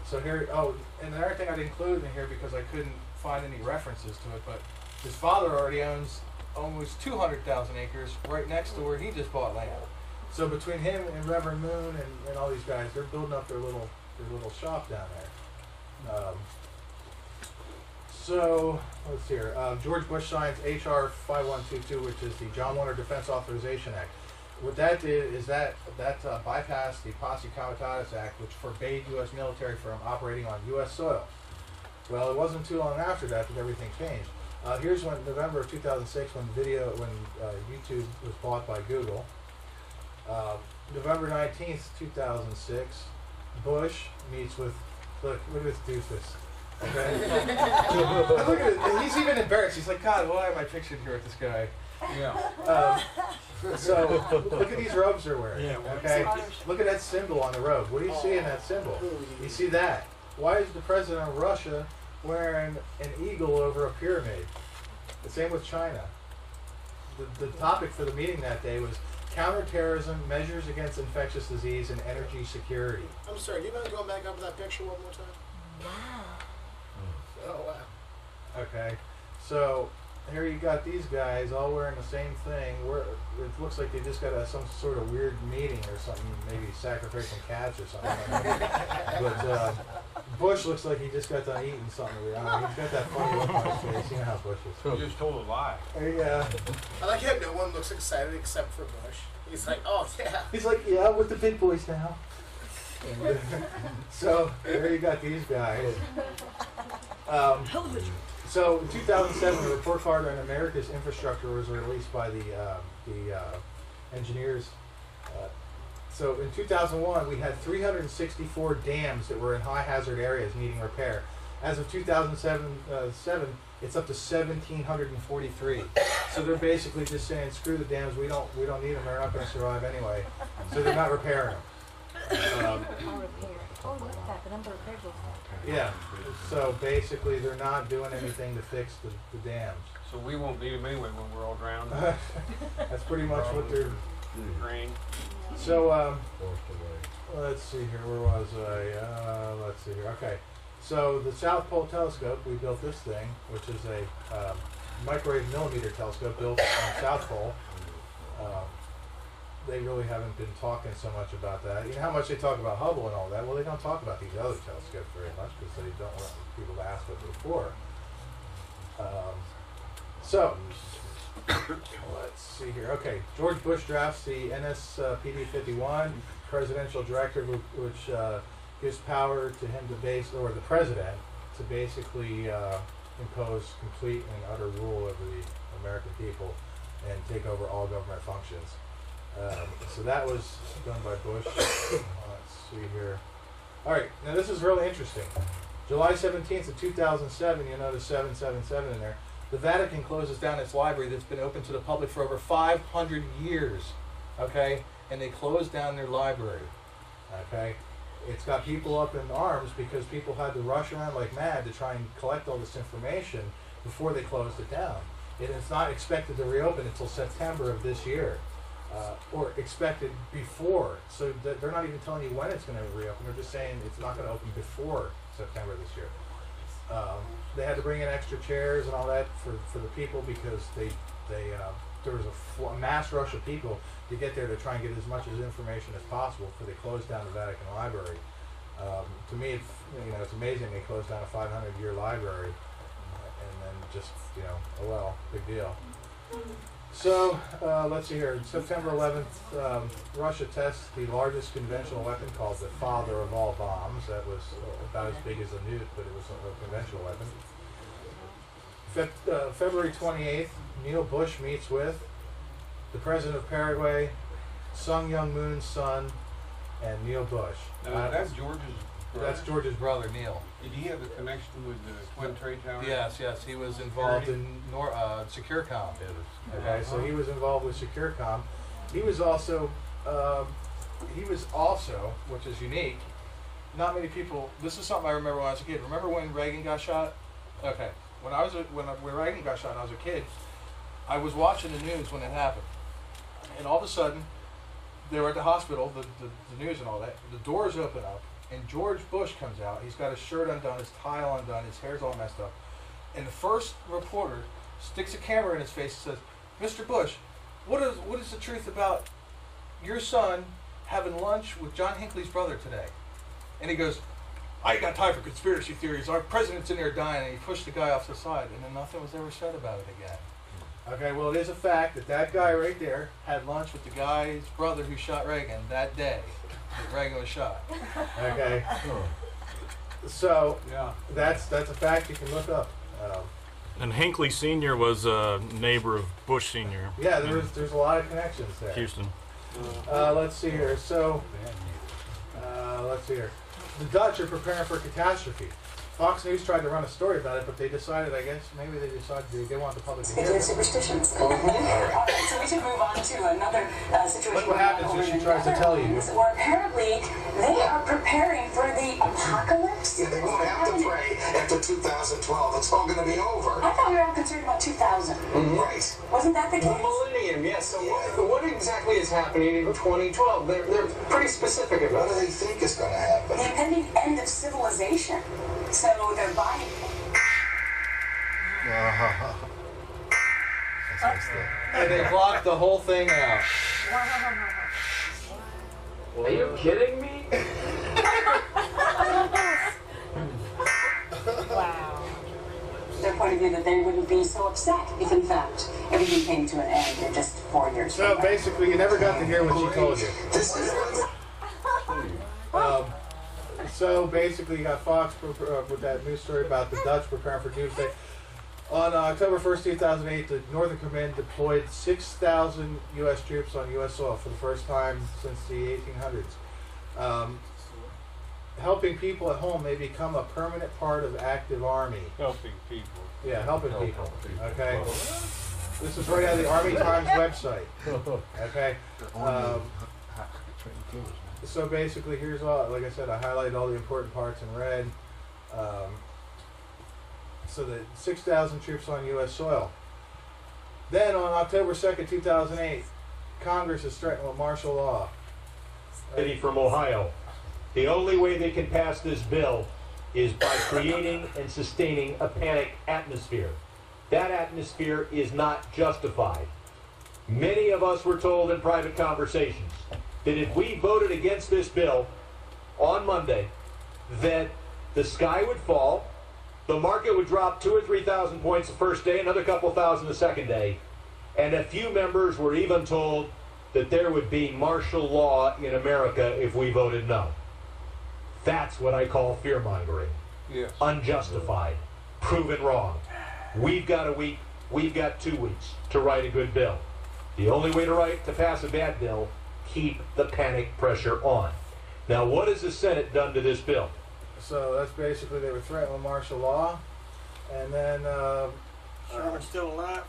So here, and another thing I didn't include in here because I couldn't find any references to it, but his father already owns almost 200,000 acres right next to where he just bought land. So between him and Reverend Moon and all these guys, they're building up their little shop down there. So let's see here. George Bush signs H.R. 5122, which is the John Warner Defense Authorization Act. What that did is that bypassed the Posse Comitatus Act, which forbade U.S. military from operating on U.S. soil. Well, it wasn't too long after that everything changed. Here's when November of 2006, when YouTube was bought by Google. November 19th, 2006, Bush meets with, look at this doofus. Okay. Look at it. And he's even embarrassed. He's like, God, why am I pictured here with this guy? Yeah. So look at these robes they're wearing. Yeah, okay. Look at that symbol on the robe. What do you see in that symbol? You see that. Why is the president of Russia wearing an eagle over a pyramid? The same with China. The topic for the meeting that day was counterterrorism, measures against infectious disease, and energy security. I'm sorry, do you mind going back over that picture one more time? Wow. Oh, wow. Okay, so here you got these guys all wearing the same thing. It looks like they just got some sort of weird meeting or something, maybe sacrificing cats or something. But Bush looks like he just got done eating something. He's got that funny look on his face. You know how Bush is. You just told a lie. Yeah. I like how no one looks excited except for Bush. He's like, oh, yeah. He's like, yeah, with the big boys now. So there you got these guys. So in 2007, a report card on America's infrastructure was released by the engineers. So in 2001, we had 364 dams that were in high hazard areas needing repair. As of 2007, it's up to 1,743. So they're basically just saying, screw the dams. We don't need them. They're not going to survive anyway. So they're not repairing them. Yeah, so basically they're not doing anything to fix the dams. So we won't need them anyway when we're all drowned. That's pretty much what they're... Rain. So, let's see here, where was I? Let's see here, okay. So the South Pole Telescope, we built this thing, which is a microwave millimeter telescope built on South Pole. They really haven't been talking so much about that. You know how much they talk about Hubble and all that? Well, they don't talk about these other telescopes very much because they don't want people to ask what they're for. So, let's see here. Okay, George Bush drafts the NSPD-51 presidential directive, which gives power to him to or the president, to basically impose complete and utter rule over the American people and take over all government functions. So that was done by Bush. Let's see here. All right, now this is really interesting. July 17th of 2007, you notice 777 in there. The Vatican closes down its library that's been open to the public for over 500 years, okay? And they closed down their library, okay? It's got people up in arms because people had to rush around like mad to try and collect all this information before they closed it down. And it's not expected to reopen until September of this year. Or expected before, so they're not even telling you when it's going to reopen. They're just saying it's not going to open before September this year. They had to bring in extra chairs and all that for the people because there was a mass rush of people to get there to try and get as much information as possible before they closed down the Vatican Library. To me, it's amazing they closed down a 500-year library and then just oh well, big deal. So, let's see here. September 11th, Russia tests the largest conventional weapon called the father of all bombs. That was about as big as a nuke, but it was a conventional weapon. February 28th, Neil Bush meets with the president of Paraguay, Sung Young Moon's son, and Neil Bush. That's George's brother? That's George's brother, Neil. Did he have a connection with the Twin Trade Towers? Yes, he was involved in SecureCom. Okay, so he was involved with SecureCom. He was also, which is unique, not many people, this is something I remember when I was a kid. Remember when Reagan got shot? Okay, when Reagan got shot and I was a kid, I was watching the news when it happened. And all of a sudden, they were at the hospital, the news and all that, the doors open up, and George Bush comes out. He's got his shirt undone, his tie undone, his hair's all messed up. And the first reporter sticks a camera in his face and says, "Mr. Bush, what is the truth about your son having lunch with John Hinckley's brother today?" And he goes, "I ain't got time for conspiracy theories. Our president's in there dying." And he pushed the guy off the side, and then nothing was ever said about it again. Okay, well, it is a fact that that guy right there had lunch with the guy's brother who shot Reagan that day that Reagan was shot. Okay, so Yeah. that's a fact you can look up. And Hinckley Sr. was a neighbor of Bush Sr. Yeah, there's a lot of connections there. Houston. Let's see here. So, let's see here. The Dutch are preparing for catastrophe. Fox News tried to run a story about it, but they decided, I guess, maybe they decided they want the public to hear it. Superstitions. All right, so we should move on to another situation. Look what happens when she tries to tell you. Where apparently they are preparing for the apocalypse. Yeah, they won't have to pray after 2012. It's all going to be over. I thought we were all concerned about 2000. Right. Wasn't that the case? Millennium, yes. So what exactly is happening in 2012? They're pretty specific What about do it. they think is going to happen? The impending end of civilization. So they're buying. And they blocked the whole thing out. Are you kidding me? Wow. Their point of view that they wouldn't be so upset if, in fact, everything came to an end in just 4 years. So from now. basically, you never got to hear what she told you. This is So basically, you got Fox with that news story about the Dutch preparing for doomsday. On October 1st, 2008, the Northern Command deployed 6,000 U.S. troops on U.S. soil for the first time since the 1800s. Helping people at home may become a permanent part of active Army. Helping people. Yeah, helping people. Okay. This is right out of the Army Times website. Okay. So basically, here's all. Like I said, I highlighted all the important parts in red. So the 6,000 troops on U.S. soil. Then on October 2nd, 2008, Congress is threatened with martial law. City from Ohio. The only way they can pass this bill is by creating and sustaining a panic atmosphere. That atmosphere is not justified. Many of us were told in private conversations that if we voted against this bill on Monday, that the sky would fall, the market would drop 2,000 or 3,000 points the first day, another couple thousand the second day, and a few members were even told that there would be martial law in America if we voted no. That's what I call fear-mongering. Yes. Unjustified. Proven wrong. We've got a week, we've got 2 weeks to write a good bill. The only way to pass a bad bill, keep the panic pressure on. Now, what has the Senate done to this bill? So that's basically they were threatened with martial law, and then Sherman's still alive.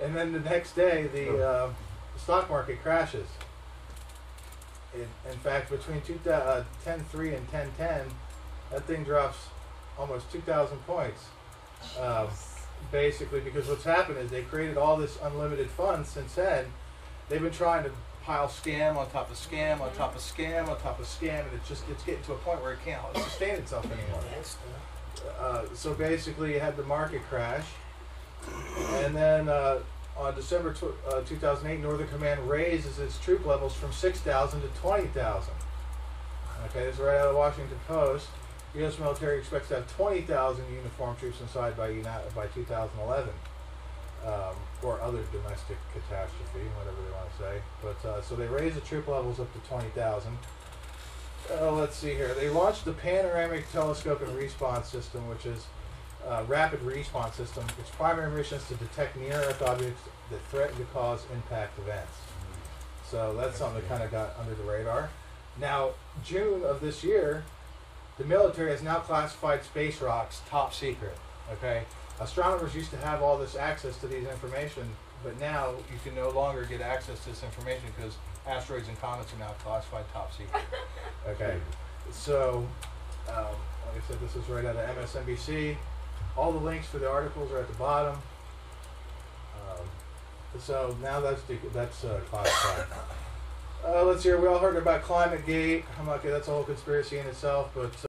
and then the next day the stock market crashes. In fact, between 10.3 and 10.10, that thing drops almost 2,000 points. Basically, because what's happened is they created all this unlimited funds. Since then, they've been trying to pile scam on top of scam on top of scam on top of scam, and it's getting to a point where it can't sustain itself anymore. So basically, you had the market crash, and then on December 2008, Northern Command raises its troop levels from 6,000 to 20,000. Okay, this is right out of the Washington Post. U.S. military expects to have 20,000 uniformed troops inside by 2011, or other domestic catastrophe, whatever they want to say. But so they raised the troop levels up to 20,000. Let's see here. They launched the Panoramic Telescope and Response System, which is a rapid response system. Its primary mission is to detect near-Earth objects that threaten to cause impact events. So that's something that kind of got under the radar. Now, June of this year, the military has now classified space rocks top secret. Okay, astronomers used to have all this access to these information, but now you can no longer get access to this information because asteroids and comets are now classified top secret. Okay, so like I said, this is right out of MSNBC. All the links for the articles are at the bottom. So now that's classified. Let's hear. We all heard about ClimateGate. I'm okay. That's a whole conspiracy in itself, but.